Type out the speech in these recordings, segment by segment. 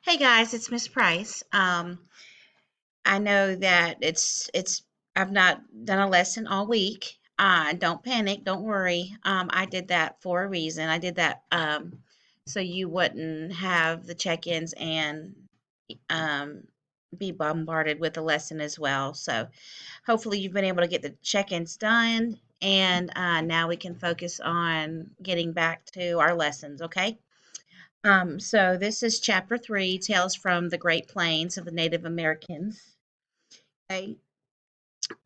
Hey guys, it's Miss Price. I know that it's I've not done a lesson all week. Don't panic, don't worry. I did that for a reason. I did that so you wouldn't have the check-ins and um be bombarded with the lesson as well. So hopefully you've been able to get the check-ins done and now we can focus on getting back to our lessons, okay? So this is chapter 3, Tales from the Great Plains of the Native Americans. Okay.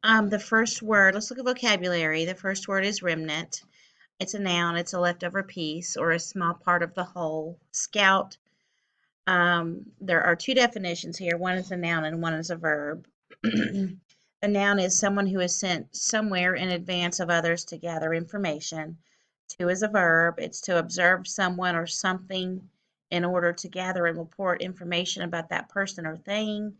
The first word, let's look at vocabulary. The first word is remnant. It's a noun, it's a leftover piece or a small part of the whole. Scout. There are two definitions here. One is a noun and one is a verb. A noun is someone who is sent somewhere in advance of others to gather information. Two is a verb. It's to observe someone or something in order to gather and report information about that person or thing.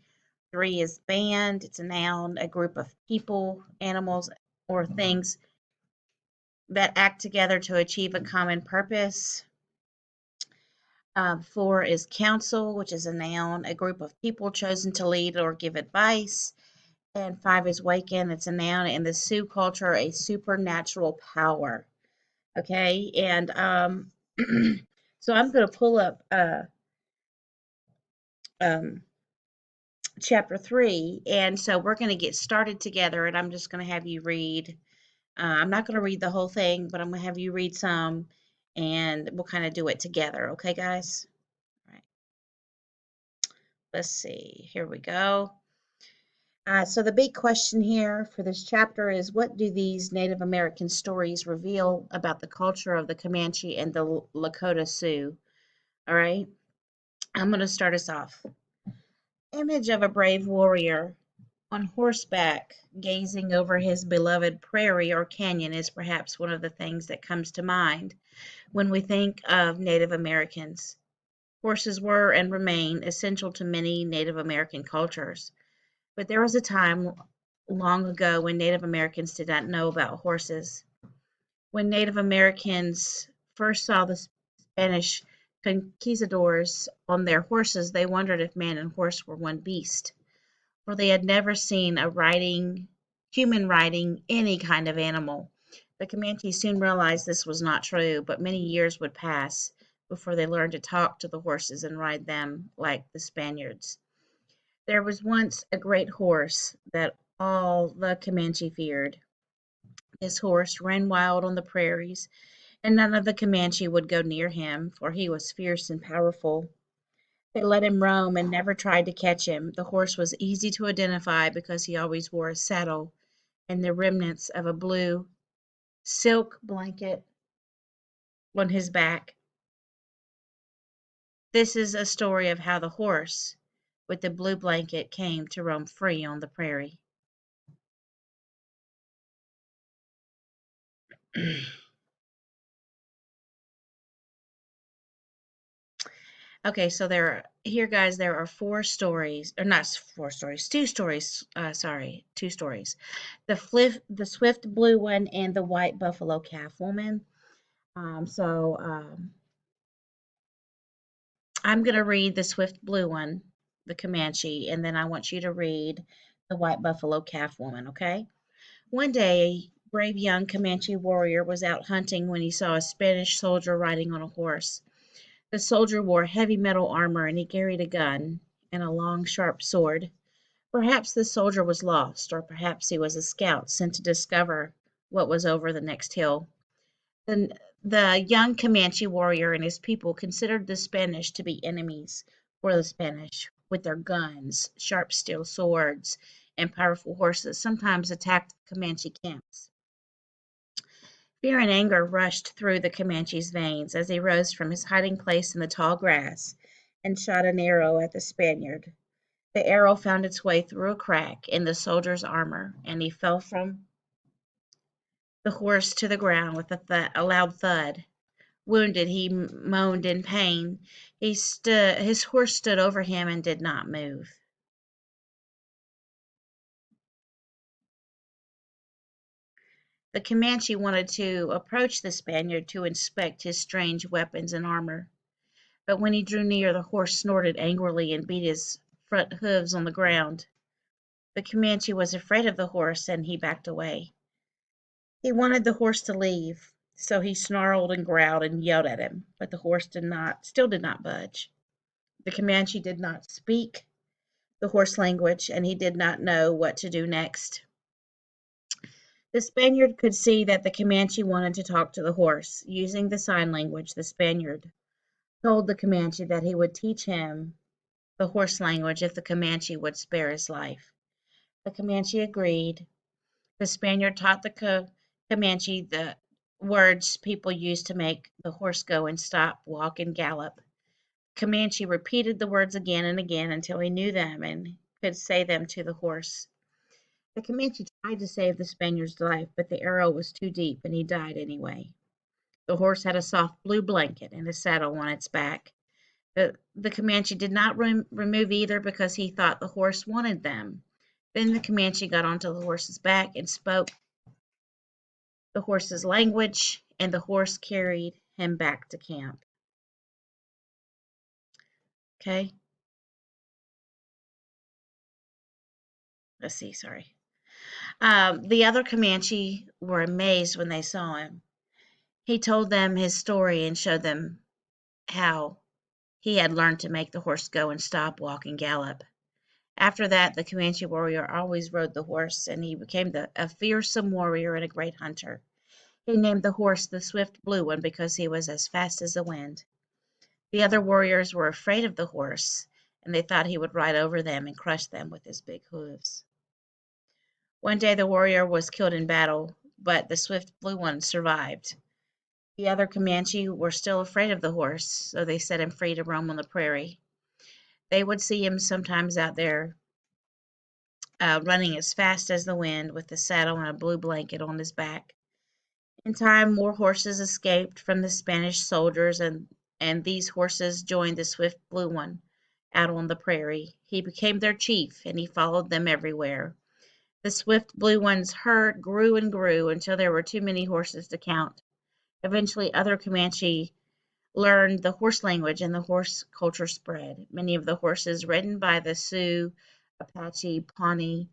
Three is band. It's a noun, a group of people, animals, or things that act together to achieve a common purpose. Four is council, which is a noun, a group of people chosen to lead or give advice. And five is waken. It's a noun in the Sioux culture, a supernatural power. Okay, and so I'm going to pull up um, chapter 3, and so we're going to get started together, and I'm just going to have you read. I'm not going to read the whole thing, but I'm going to have you read some, and we'll kind of do it together. Okay, guys? All right. Let's see. Here we go. So the big question here for this chapter is, what do these Native American stories reveal about the culture of the Comanche and the Lakota Sioux? All right. I'm going to start us off. Image of a brave warrior on horseback gazing over his beloved prairie or canyon is perhaps one of the things that comes to mind when we think of Native Americans. Horses were and remain essential to many Native American cultures, but there was a time long ago when Native Americans did not know about horses. When Native Americans first saw the Spanish conquistadors on their horses, they wondered if man and horse were one beast, for they had never seen human riding any kind of animal. The Comanches soon realized this was not true, but many years would pass before they learned to talk to the horses and ride them like the Spaniards. There was once a great horse that all the Comanche feared. This horse ran wild on the prairies, and none of the Comanche would go near him, for he was fierce and powerful. They let him roam and never tried to catch him. The horse was easy to identify because he always wore a saddle and the remnants of a blue silk blanket on his back. This is a story of how the horse with the blue blanket came to roam free on the prairie. Okay, so there are four stories, or not four stories, two stories. Sorry, two stories. The swift blue one and the white buffalo calf woman. So I'm gonna read the swift blue one, the Comanche, and then I want you to read the white buffalo calf woman. Okay. One day, a brave young Comanche warrior was out hunting when he saw a Spanish soldier riding on a horse. The soldier wore heavy metal armor and he carried a gun and a long, sharp sword. Perhaps the soldier was lost, or perhaps he was a scout sent to discover what was over the next hill. The young Comanche warrior and his people considered the Spanish to be enemies, for the Spanish, with their guns, sharp steel swords, and powerful horses, sometimes attacked Comanche camps. Fear and anger rushed through the Comanche's veins as he rose from his hiding place in the tall grass and shot an arrow at the Spaniard. The arrow found its way through a crack in the soldier's armor, and he fell from the horse to the ground with a loud thud. Wounded, he moaned in pain. His horse stood over him and did not move. The Comanche wanted to approach the Spaniard to inspect his strange weapons and armor. But when he drew near, the horse snorted angrily and beat his front hoofs on the ground. The Comanche was afraid of the horse, and he backed away. He wanted the horse to leave, so he snarled and growled and yelled at him, but the horse still did not budge. The Comanche did not speak the horse language, and he did not know what to do next. The Spaniard could see that the Comanche wanted to talk to the horse. Using the sign language, the Spaniard told the Comanche that he would teach him the horse language if the Comanche would spare his life. The Comanche agreed. The Spaniard taught the Comanche the words people use to make the horse go and stop, walk, and gallop. Comanche repeated the words again and again until he knew them and could say them to the horse. The Comanche tried to save the Spaniard's life, but the arrow was too deep and he died anyway. The horse had a soft blue blanket and a saddle on its back. The Comanche did not remove either because he thought the horse wanted them. Then the Comanche got onto the horse's back and spoke the horse's language, and the horse carried him back to camp. Okay? Let's see, sorry. The other Comanche were amazed when they saw him. He told them his story and showed them how he had learned to make the horse go and stop, walk, and gallop. After that, the Comanche warrior always rode the horse, and he became a fearsome warrior and a great hunter. He named the horse the Swift Blue One because he was as fast as the wind. The other warriors were afraid of the horse, and they thought he would ride over them and crush them with his big hooves. One day the warrior was killed in battle, but the Swift Blue One survived. The other Comanche were still afraid of the horse, so they set him free to roam on the prairie. They would see him sometimes out there running as fast as the wind with a saddle and a blue blanket on his back. In time, more horses escaped from the Spanish soldiers, and these horses joined the Swift Blue One out on the prairie. He became their chief, and he followed them everywhere. The Swift Blue One's herd grew and grew until there were too many horses to count. Eventually, other Comanche learned the horse language, and the horse culture spread. Many of the horses ridden by the Sioux, Apache, Pawnee,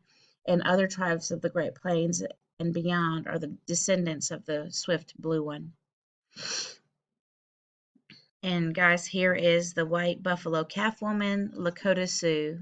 and other tribes of the Great Plains and beyond are the descendants of the Swift Blue One. And guys, here is the white buffalo calf woman, Lakota Sioux.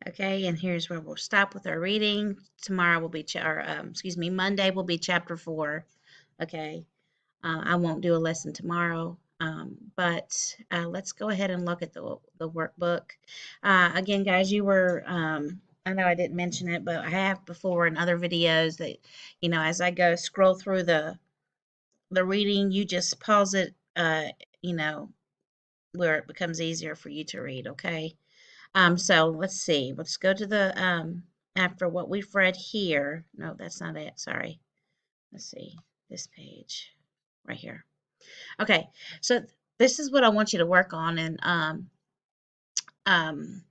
Okay, and here's where we'll stop with our reading. Tomorrow will be, Monday will be chapter 4. Okay, I won't do a lesson tomorrow, but let's go ahead and look at the workbook. Again, guys, I know I didn't mention it, but I have before in other videos that, as I go scroll through the reading, you just pause it, where it becomes easier for you to read, okay? So let's see. Let's go to the after what we've read here. No, that's not it. Sorry. Let's see. This page right here. Okay. So this is what I want you to work on, and um,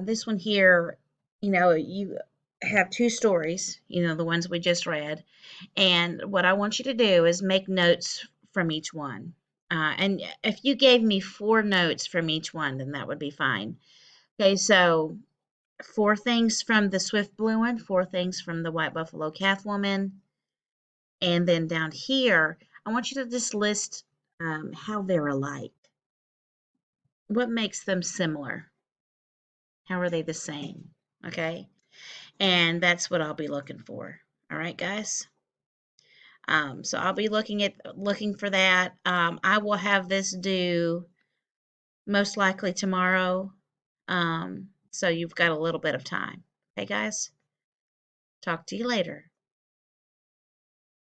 this one here. You have 2 stories. The ones we just read, and what I want you to do is make notes from each one. And if you gave me 4 notes from each one, then that would be fine. Okay, so 4 things from the Swift Blue One, 4 things from the White Buffalo Calf Woman, and then down here, I want you to just list how they're alike. What makes them similar? How are they the same? Okay, and that's what I'll be looking for. All right, guys. So I'll be looking for that. I will have this due most likely tomorrow. So you've got a little bit of time. Okay, guys? Talk to you later.